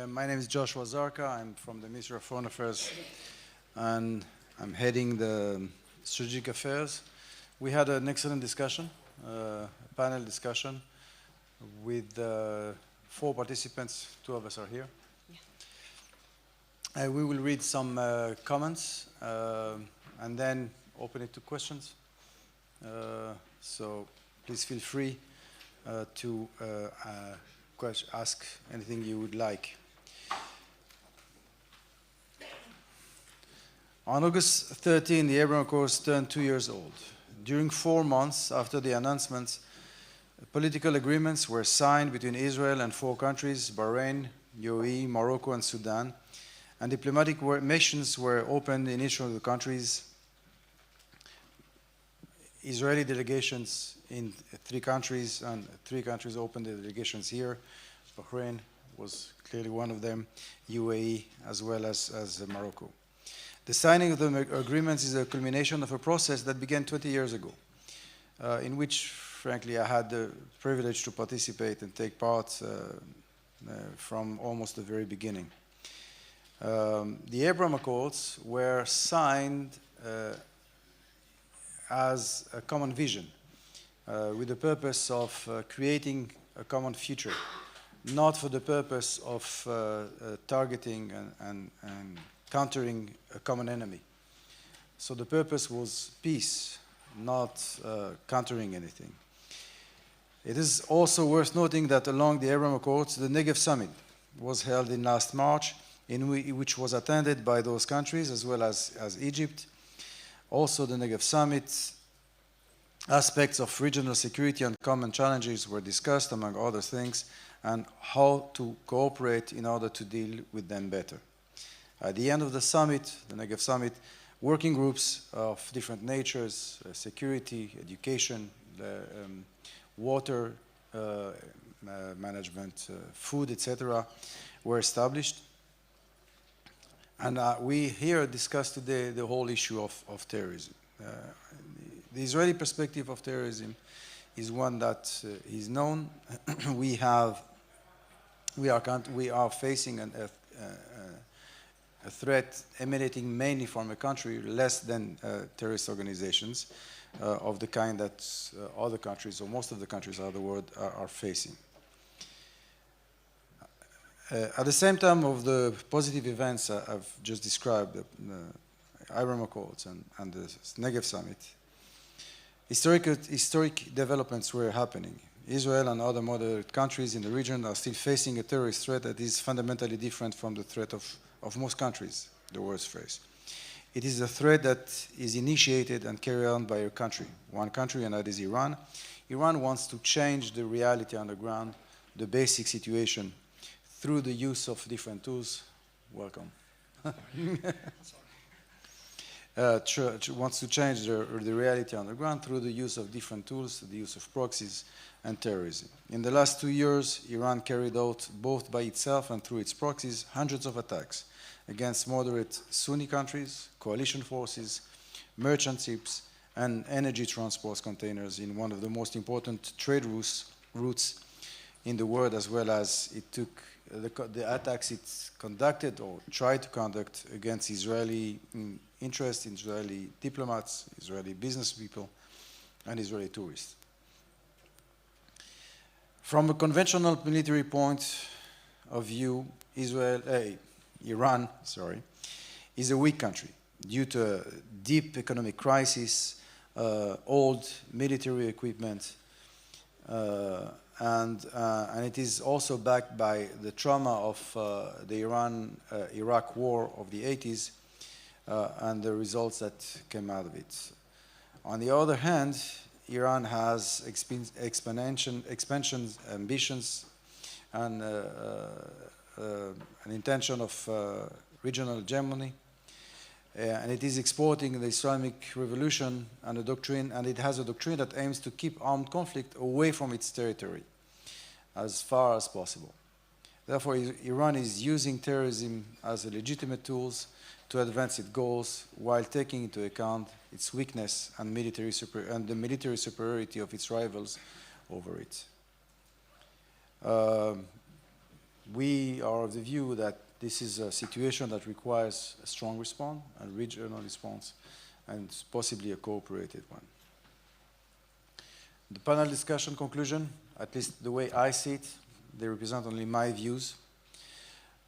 My name is Joshua Zarka. I'm from the Ministry of Foreign Affairs, and I'm heading the Strategic Affairs. We had an excellent discussion, a panel discussion with 4 participants. 2 of us are here. We will read some comments and then open it to questions. So please feel free to ask anything you would like. On August 13, the Abraham Accords turned 2 years old. During 4 months after the announcements, political agreements were signed between Israel and 4 countries, Bahrain, UAE, Morocco, and Sudan, and diplomatic missions were opened in each of the countries. Israeli delegations in 3 countries, and 3 countries opened the delegations here. Bahrain was clearly one of them, UAE, as well as Morocco. The signing of the agreements is a culmination of a process that began 20 years ago, in which, frankly, I had the privilege to participate and take part from almost the very beginning. The Abraham Accords were signed as a common vision, with the purpose of creating a common future, not for the purpose of targeting and countering a common enemy. So the purpose was peace, not countering anything. It is also worth noting that along the Abraham Accords, the Negev Summit was held in last March, which was attended by those countries as well as Egypt. Also, the Negev Summit, aspects of regional security and common challenges were discussed, among other things, and how to cooperate in order to deal with them better. At the end of the summit, the Negev Summit, working groups of different natures, security, education, water management, food, etc., were established. And we here discuss today the whole issue of terrorism. The Israeli perspective of terrorism is one that is known. we are facing a threat emanating mainly from a country less than terrorist organizations of the kind that other countries, or most of the countries of the world, are facing. At the same time of the positive events I've just described, the Abraham Accords and the Negev Summit, historic developments were happening. Israel and other moderate countries in the region are still facing a terrorist threat that is fundamentally different from the threat of most countries the world face. It is a threat that is initiated and carried on by one country, and that is Iran. Iran wants to change the reality on the ground, the basic situation, through the use of different tools. Welcome. Wants to change the reality on the ground through the use of different tools, the use of proxies and terrorism. In the last 2 years, Iran carried out, both by itself and through its proxies, hundreds of attacks against moderate Sunni countries, coalition forces, merchant ships, and energy transport containers in one of the most important trade routes in the world, as well as it took the attacks it conducted or tried to conduct against Israeli interests, Israeli diplomats, Israeli business people, and Israeli tourists. From a conventional military point of view, Iran is a weak country due to a deep economic crisis, old military equipment, and it is also backed by the trauma of the Iran-Iraq war of the 80s and the results that came out of it. On the other hand, Iran has expansion ambitions and an intention of regional hegemony, and it is exporting the Islamic revolution and it has a doctrine that aims to keep armed conflict away from its territory as far as possible. Therefore, Iran is using terrorism as a legitimate tool to advance its goals while taking into account its weakness and the military superiority of its rivals over it. We are of the view that this is a situation that requires a strong response, a regional response, and possibly a cooperated one. The panel discussion conclusion, at least the way I see it, they represent only my views.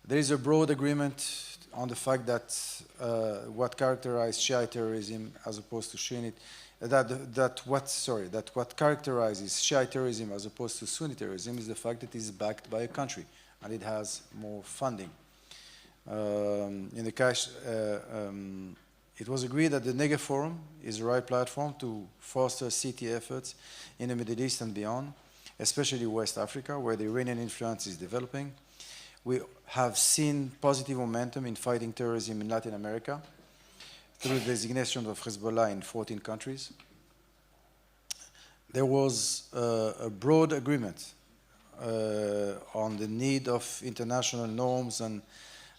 There is a broad agreement on the fact that what characterizes Shiite terrorism as opposed to Sunni, that what characterizes Shiite terrorism as opposed to Sunni terrorism is the fact that it is backed by a country and it has more funding. In the case, it was agreed that the Negev Forum is the right platform to foster CT efforts in the Middle East and beyond, especially West Africa, where the Iranian influence is developing. We have seen positive momentum in fighting terrorism in Latin America through the designation of Hezbollah in 14 countries. There was a broad agreement on the need of international norms and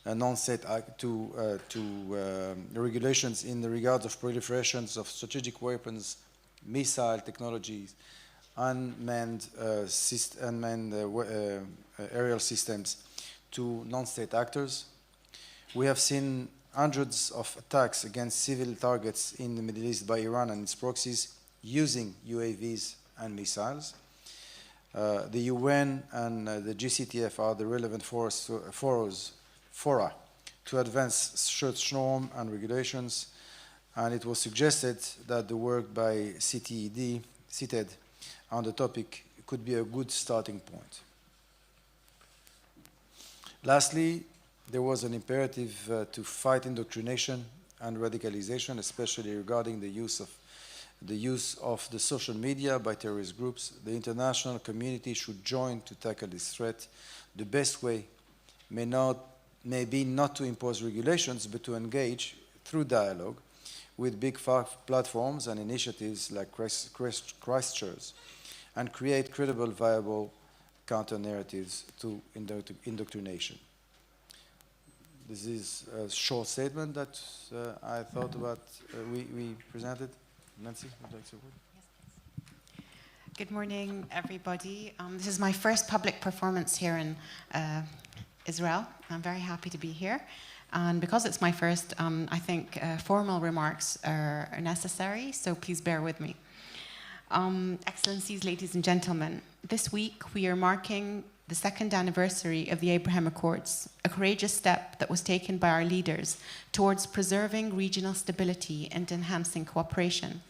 non-state regulations in the regards of proliferations of strategic weapons, missile technologies, unmanned aerial systems to non-state actors. We have seen hundreds of attacks against civil targets in the Middle East by Iran and its proxies using UAVs and missiles. The UN and the GCTF are the relevant fora to advance such norms and regulations, and it was suggested that the work by CTED on the topic could be a good starting point. Lastly, there was an imperative to fight indoctrination and radicalization, especially regarding the use of the social media by terrorist groups. The international community should join to tackle this threat. The best way may be not to impose regulations, but to engage through dialogue with big platforms and initiatives like Christchurch and create credible, viable counter-narratives to indoctrination. This is a short statement that I thought about, we presented. Nancy, would you like to say a word? Yes, please. Good morning, everybody. This is my first public performance here in Israel. I'm very happy to be here. And because it's my first, I think formal remarks are necessary, so please bear with me. Excellencies, ladies and gentlemen, this week we are marking the second anniversary of the Abraham Accords, a courageous step that was taken by our leaders towards preserving regional stability and enhancing cooperation.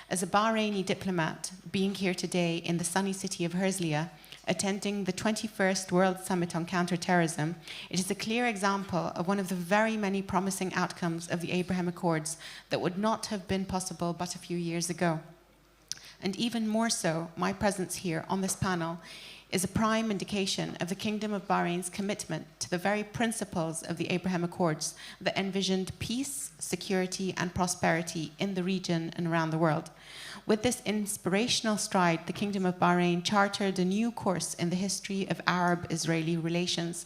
As a Bahraini diplomat, being here today in the sunny city of Herzliya, attending the 21st World Summit on Counter-Terrorism, it is a clear example of one of the very many promising outcomes of the Abraham Accords that would not have been possible but a few years ago. And even more so, my presence here on this panel is a prime indication of the Kingdom of Bahrain's commitment to the very principles of the Abraham Accords that envisioned peace, security, and prosperity in the region and around the world. With this inspirational stride, the Kingdom of Bahrain chartered a new course in the history of Arab-Israeli relations.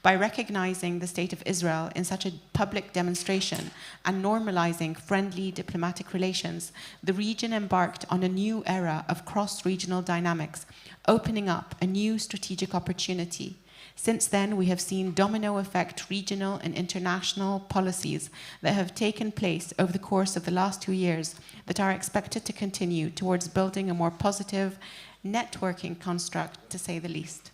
By recognizing the State of Israel in such a public demonstration and normalizing friendly diplomatic relations, the region embarked on a new era of cross-regional dynamics, opening up a new strategic opportunity. Since then, we have seen domino effect regional and international policies that have taken place over the course of the last 2 years that are expected to continue towards building a more positive networking construct, to say the least.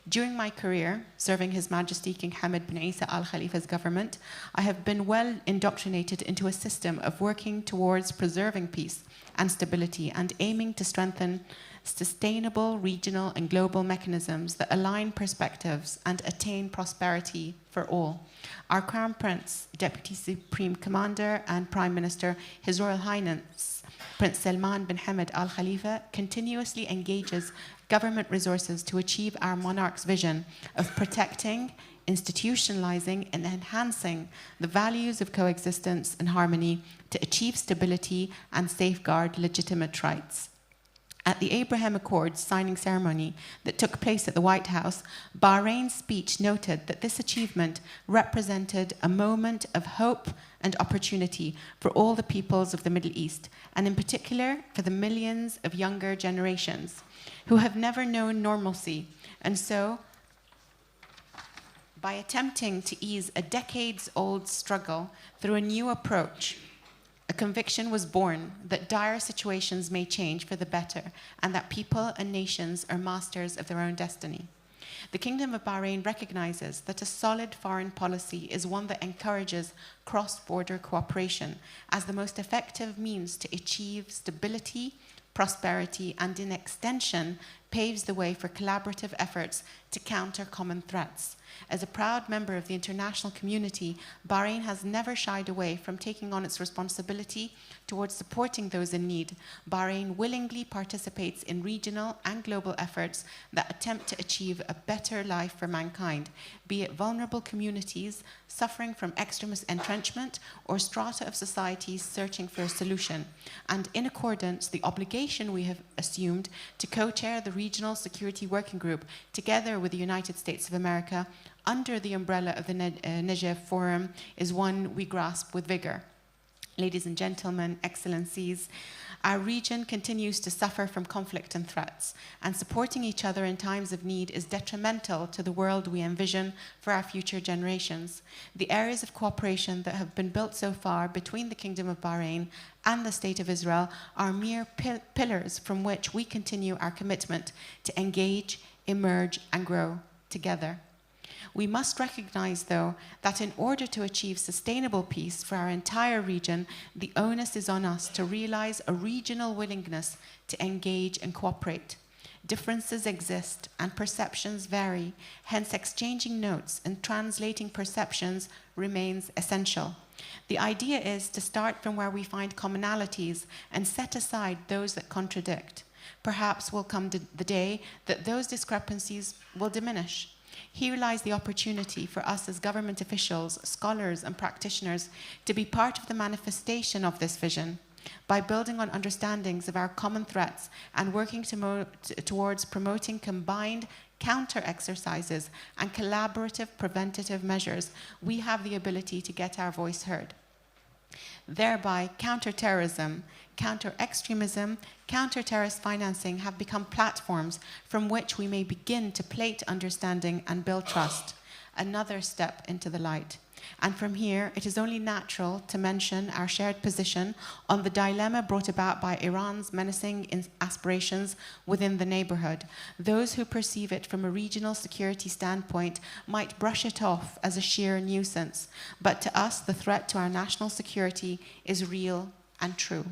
During my career, serving His Majesty King Hamad bin Isa Al Khalifa's government, I have been well indoctrinated into a system of working towards preserving peace and stability and aiming to strengthen sustainable regional and global mechanisms that align perspectives and attain prosperity for all. Our Crown Prince, Deputy Supreme Commander and Prime Minister, His Royal Highness Prince Salman bin Hamad Al Khalifa, continuously engages government resources to achieve our monarch's vision of protecting, institutionalizing, and enhancing the values of coexistence and harmony to achieve stability and safeguard legitimate rights. At the Abraham Accords signing ceremony that took place at the White House, Bahrain's speech noted that this achievement represented a moment of hope and opportunity for all the peoples of the Middle East, and in particular for the millions of younger generations who have never known normalcy, and so By attempting to ease a decades-old struggle through a new approach, a conviction was born that dire situations may change for the better and that people and nations are masters of their own destiny. The Kingdom of Bahrain recognizes that a solid foreign policy is one that encourages cross-border cooperation as the most effective means to achieve stability, prosperity, and in extension, paves the way for collaborative efforts to counter common threats. As a proud member of the international community, Bahrain has never shied away from taking on its responsibility towards supporting those in need. Bahrain willingly participates in regional and global efforts that attempt to achieve a better life for mankind, be it vulnerable communities suffering from extremist entrenchment or strata of societies searching for a solution. And in accordance, the obligation we have assumed to co-chair the Regional Security Working Group together with the United States of America under the umbrella of the Negev Forum is one we grasp with vigor. Ladies and gentlemen, excellencies, our region continues to suffer from conflict and threats, and supporting each other in times of need is detrimental to the world we envision for our future generations. The areas of cooperation that have been built so far between the Kingdom of Bahrain and the State of Israel are mere pillars from which we continue our commitment to engage, emerge, and grow together. We must recognize, though, that in order to achieve sustainable peace for our entire region, the onus is on us to realize a regional willingness to engage and cooperate. Differences exist and perceptions vary, hence exchanging notes and translating perceptions remains essential. The idea is to start from where we find commonalities and set aside those that contradict. Perhaps will come the day that those discrepancies will diminish. Here lies the opportunity for us as government officials, scholars, and practitioners to be part of the manifestation of this vision by building on understandings of our common threats and working towards promoting combined counter-exercises and collaborative preventative measures. We have the ability to get our voice heard. Thereby, counter-terrorism, counter-extremism, counter-terrorist financing have become platforms from which we may begin to plate understanding and build trust, another step into the light. And from here, it is only natural to mention our shared position on the dilemma brought about by Iran's menacing aspirations within the neighborhood. Those who perceive it from a regional security standpoint might brush it off as a sheer nuisance, but to us, the threat to our national security is real and true.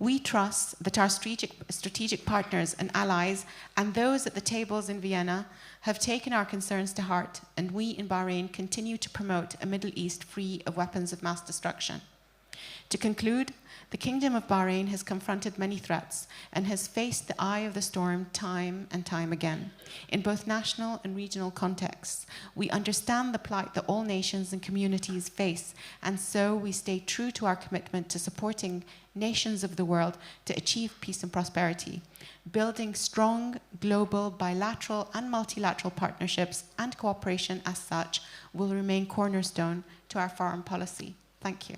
We trust that our strategic partners and allies and those at the tables in Vienna have taken our concerns to heart, and we in Bahrain continue to promote a Middle East free of weapons of mass destruction. To conclude, the Kingdom of Bahrain has confronted many threats and has faced the eye of the storm time and time again. In both national and regional contexts, we understand the plight that all nations and communities face, and so we stay true to our commitment to supporting nations of the world to achieve peace and prosperity. Building strong global, bilateral, and multilateral partnerships and cooperation as such will remain cornerstone to our foreign policy. Thank you.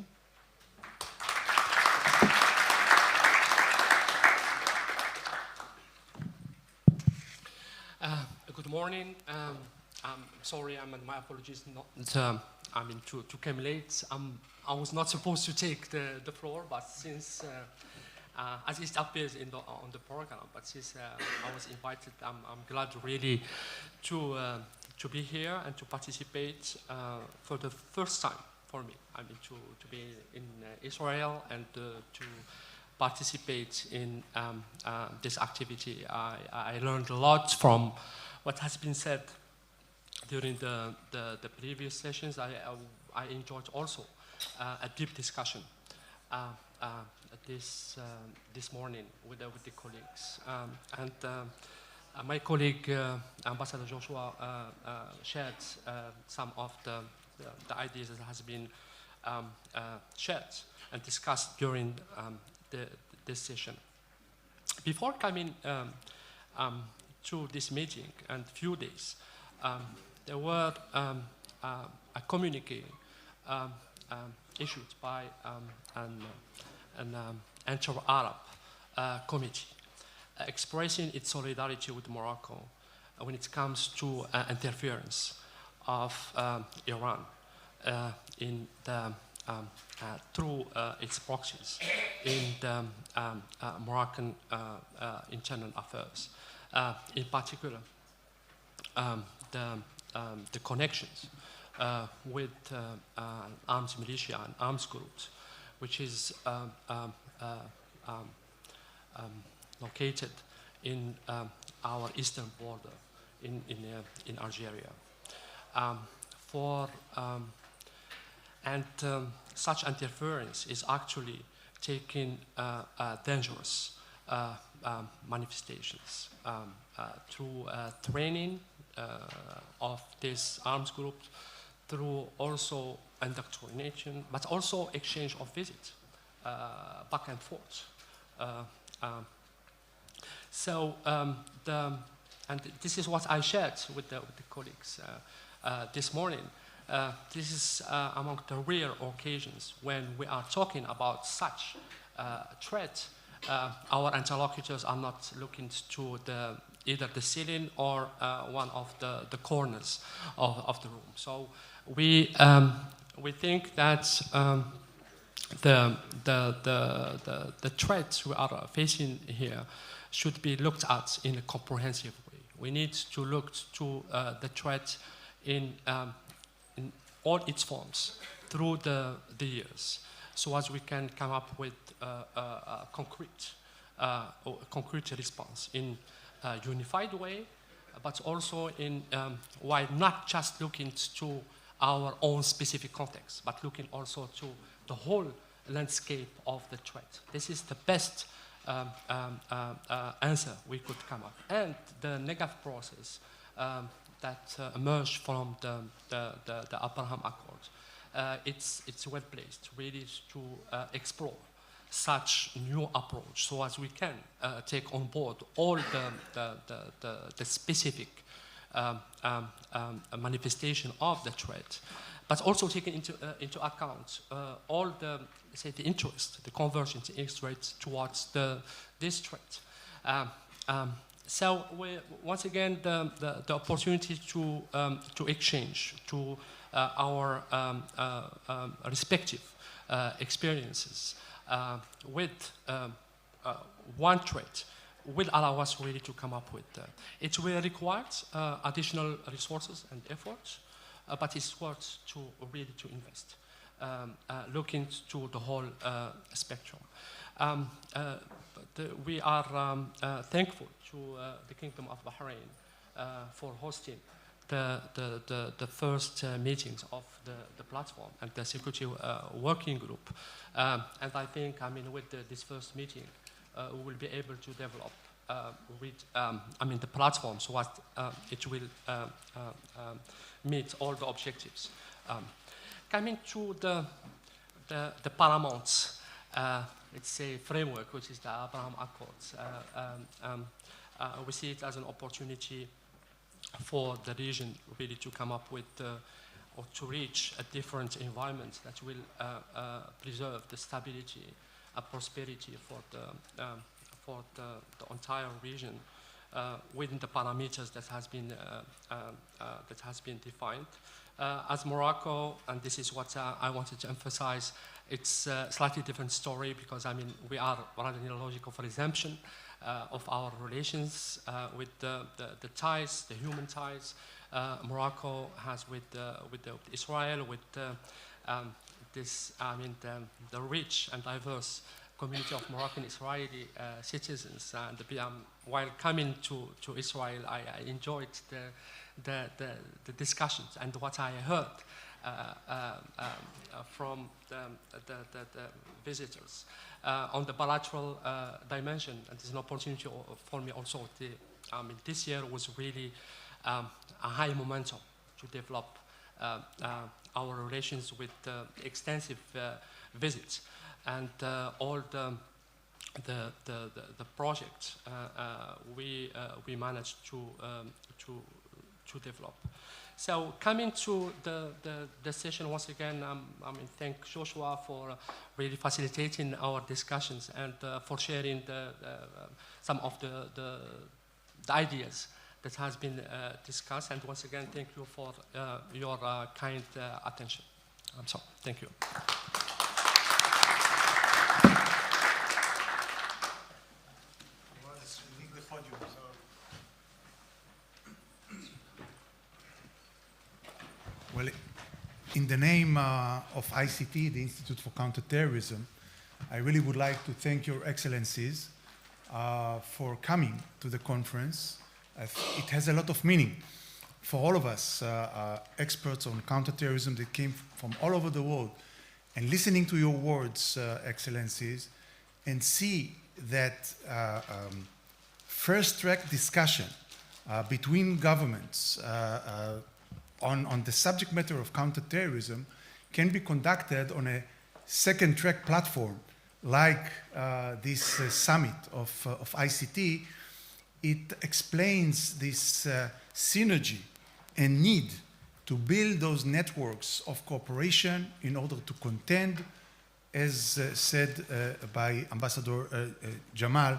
Good morning. I'm sorry, my apologies. To come late. I was not supposed to take the floor, but since, as it appears on the program, but since I was invited, I'm glad really to be here and to participate for the first time for me. To be in Israel and to participate in this activity. I learned a lot from what has been said during the previous sessions. I enjoyed also a deep discussion this morning with the colleagues. My colleague, Ambassador Joshua, shared some of the ideas that has been shared and discussed during this session. Before coming to this meeting and few days, there were a communique issued by an inter-Arab committee expressing its solidarity with Morocco when it comes to interference of Iran in the, through its proxies in the Moroccan internal affairs. In particular, the connections with armed militia and armed groups, which is located in our eastern border in Algeria. Such interference is actually taking dangerous manifestations through training of these armed groups, through also indoctrination, but also exchange of visits back and forth. And this is what I shared with the colleagues this morning. This is among the rare occasions when we are talking about such threat. Our interlocutors are not looking to either the ceiling or one of the corners of the room. So we think that the threats we are facing here should be looked at in a comprehensive way. We need to look to the threat in all its forms through the years, so as we can come up with a concrete response in a unified way, but also in while not just looking to our own specific context, but looking also to the whole landscape of the threat. This is the best answer we could come up. And the negative process that emerged from the Abraham Accords, it's well placed really to explore such new approach, so as we can take on board all the specific manifestation of the threat, but also taking into account all the interest, the convergence interest towards this threat. So once again, the opportunity to exchange to our respective experiences with one threat will allow us really to come up with. It will require additional resources and efforts, but it's worth to really to invest, looking to the whole spectrum. We are thankful to the Kingdom of Bahrain for hosting the first meetings of the platform and the security working group. And I think, with this first meeting, we will be able to develop the platform so that it will meet all the objectives. Coming to the paramount, let's say, framework, which is the Abraham Accords, we see it as an opportunity for the region really to come up with or to reach a different environment that will preserve the stability and prosperity for the entire region within the parameters that has been defined. As Morocco, and this is what I wanted to emphasize, it's a slightly different story because we are rather in a logic of resumption of our relations with the ties, the human ties Morocco has with Israel, with this, the rich and diverse community of Moroccan Israeli citizens. And while coming to Israel, I enjoyed the discussions and what I heard from the visitors on the bilateral dimension. And it's an opportunity for me also. This year was really a high momentum to develop our relations with extensive visits and all the projects we managed to develop. So coming to the session once again, thank Joshua for really facilitating our discussions and for sharing some of the ideas that has been discussed. And once again, thank you for your kind attention. I'm sorry. Thank you. Well, in the name of ICT, the Institute for Counter-Terrorism, I really would like to thank Your Excellencies for coming to the conference. It has a lot of meaning for all of us, experts on counterterrorism that came from all over the world, and listening to your words, Excellencies, and see that first-track discussion between governments on the subject matter of counterterrorism can be conducted on a second-track platform like this summit of ICT. It explains this synergy and need to build those networks of cooperation in order to contend, as said by Ambassador Jamal,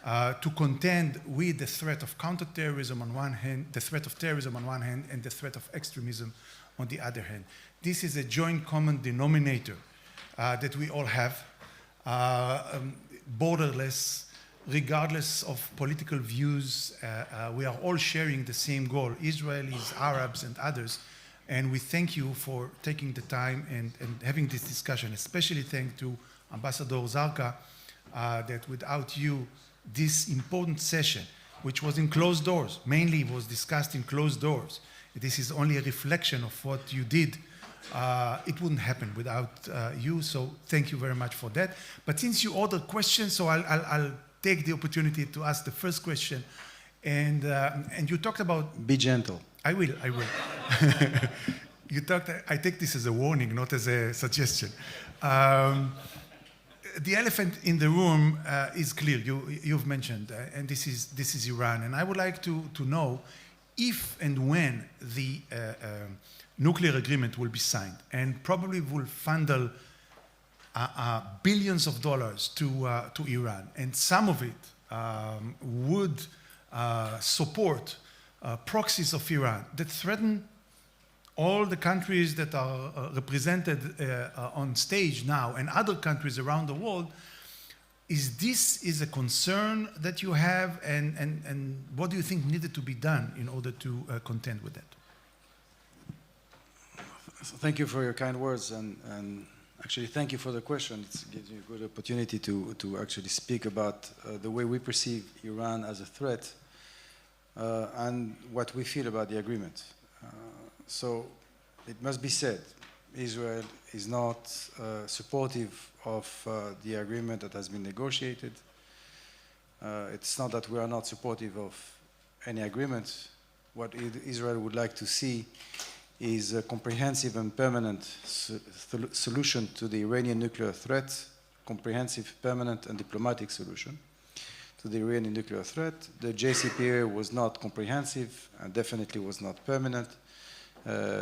to contend with the threat of counterterrorism on one hand, the threat of terrorism on one hand, and the threat of extremism on the other hand. This is a joint common denominator that we all have, borderless, regardless of political views. We are all sharing the same goal, Israelis, Arabs, and others. And we thank you for taking the time and having this discussion. Especially thank to Ambassador Zarka, that without you, this important session, which was in closed doors, mainly was discussed in closed doors. This is only a reflection of what you did. It wouldn't happen without you, so thank you very much for that. But since you ordered questions, so I'll take the opportunity to ask the first question. And you talked about... Be gentle. I will. You talked, I take this as a warning, not as a suggestion. The elephant in the room is clear. You've mentioned, and this is Iran. And I would like to know if and when the nuclear agreement will be signed, and probably will funnel billions of dollars to Iran, and some of it would support proxies of Iran that threaten all the countries that are represented on stage now and other countries around the world. Is a concern that you have, and what do you think needed to be done in order to contend with that? So thank you for your kind words, and actually thank you for the question. It gives me a good opportunity to actually speak about the way we perceive Iran as a threat and what we feel about the agreement. So it must be said, Israel is not supportive of the agreement that has been negotiated. It's not that we are not supportive of any agreement. What Israel would like to see is a comprehensive and permanent solution to the Iranian nuclear threat, comprehensive, permanent, and diplomatic solution to the Iranian nuclear threat. The JCPOA was not comprehensive and definitely was not permanent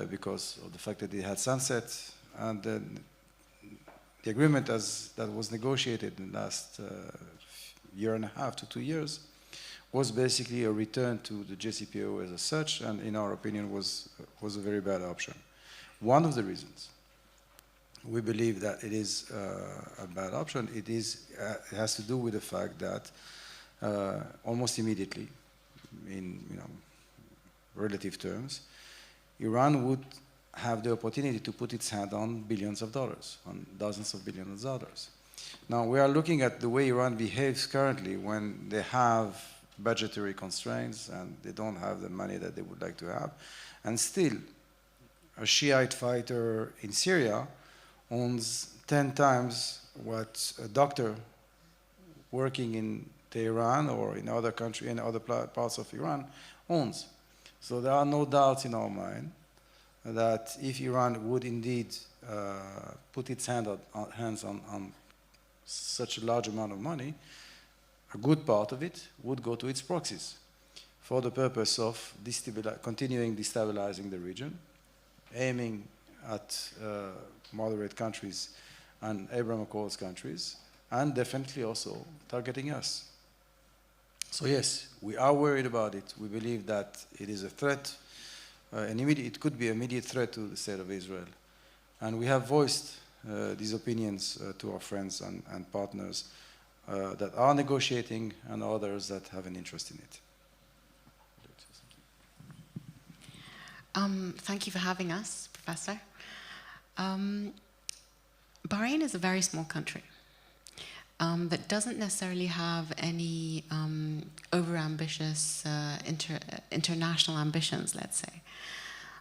because of the fact that it had sunset. And the agreement that was negotiated in the last year and a half to 2 years was basically a return to the JCPOA as such, and in our opinion was a very bad option. One of the reasons we believe that it is a bad option, it has to do with the fact that almost immediately, in relative terms, Iran would have the opportunity to put its hand on billions of dollars, on dozens of billions of dollars. Now, we are looking at the way Iran behaves currently when they have budgetary constraints and they don't have the money that they would like to have. And still, a Shiite fighter in Syria owns 10 times what a doctor working in Tehran or in other country, in other parts of Iran owns. So there are no doubts in our mind that if Iran would indeed put its hands on such a large amount of money, a good part of it would go to its proxies for the purpose of continuing destabilizing the region, aiming at moderate countries and Abraham Accords countries, and definitely also targeting us. So yes, we are worried about it. We believe that it is a threat, it could be an immediate threat to the state of Israel. And we have voiced these opinions to our friends and partners that are negotiating and others that have an interest in it. Thank you for having us, Professor. Bahrain is a very small country that doesn't necessarily have any over-ambitious international ambitions, let's say.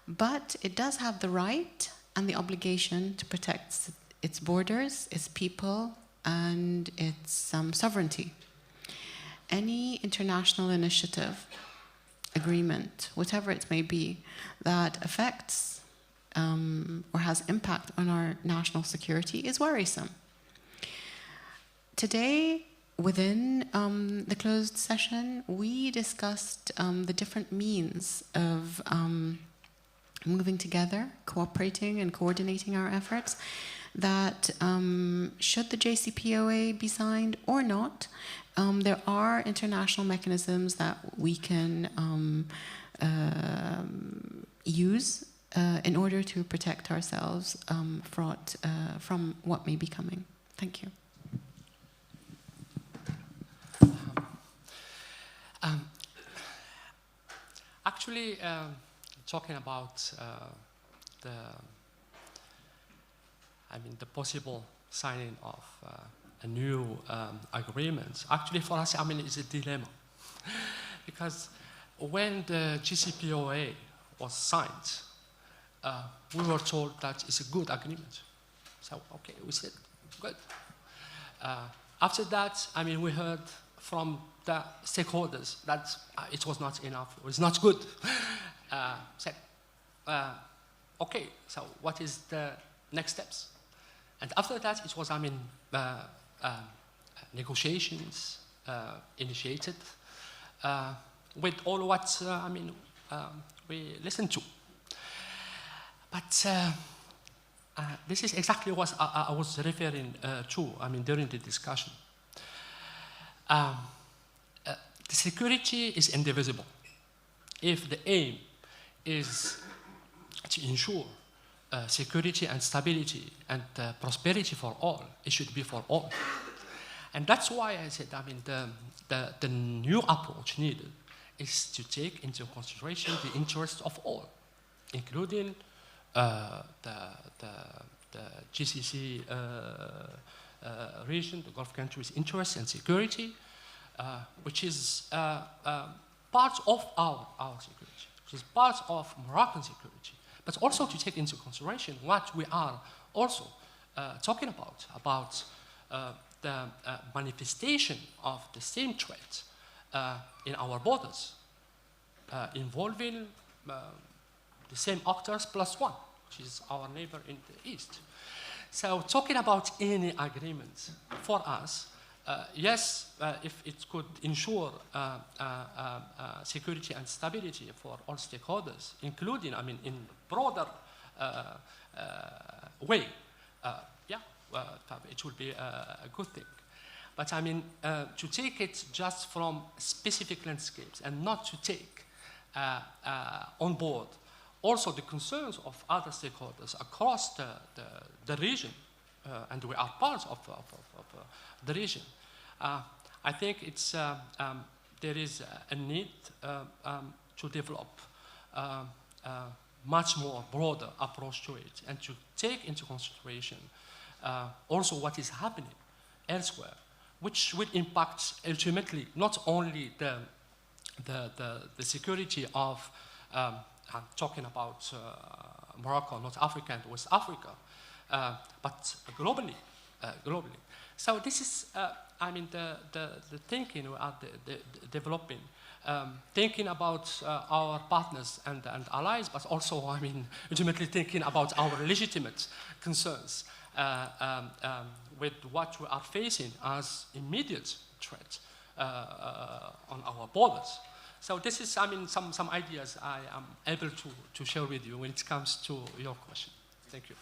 But it does have the right and the obligation to protect its borders, its people, and its sovereignty. Any international initiative, agreement, whatever it may be, that affects or has impact on our national security is worrisome. Today, within the closed session, we discussed the different means of moving together, cooperating and coordinating our efforts, that should the JCPOA be signed or not, there are international mechanisms that we can use in order to protect ourselves from what may be coming. Thank you. Actually, talking about the possible signing of a new agreement, actually for us, it's a dilemma. Because when the JCPOA was signed, we were told that it's a good agreement. So, okay, we said, good. After that, we heard from the stakeholders that it was not enough, it was not good. Said, okay, so what is the next steps? And after that, it was, negotiations initiated with all what, we listened to. But this is exactly what I was referring to, during the discussion. The security is indivisible. If the aim is to ensure security and stability and prosperity for all, it should be for all. And that's why I said, the new approach needed is to take into consideration the interests of all, including the GCC region, the Gulf countries' interests and security, which is part of our security, which is part of Moroccan security, but also to take into consideration what we are also talking about the manifestation of the same threat in our borders, involving the same actors plus one, which is our neighbor in the east. So talking about any agreement for us, yes, if it could ensure security and stability for all stakeholders, including, in broader way, it would be a good thing. But to take it just from specific landscapes and not to take on board also the concerns of other stakeholders across the region, and we are part of the region. I think it's there is a need to develop much more broader approach to it, and to take into consideration also what is happening elsewhere, which will impact ultimately not only the security of I'm talking about Morocco, North Africa, and West Africa, but globally. So this is, the thinking we are developing, thinking about our partners and allies, but also, ultimately thinking about our legitimate concerns with what we are facing as immediate threat on our borders. So this is, some ideas I am able to share with you when it comes to your question. Thank you.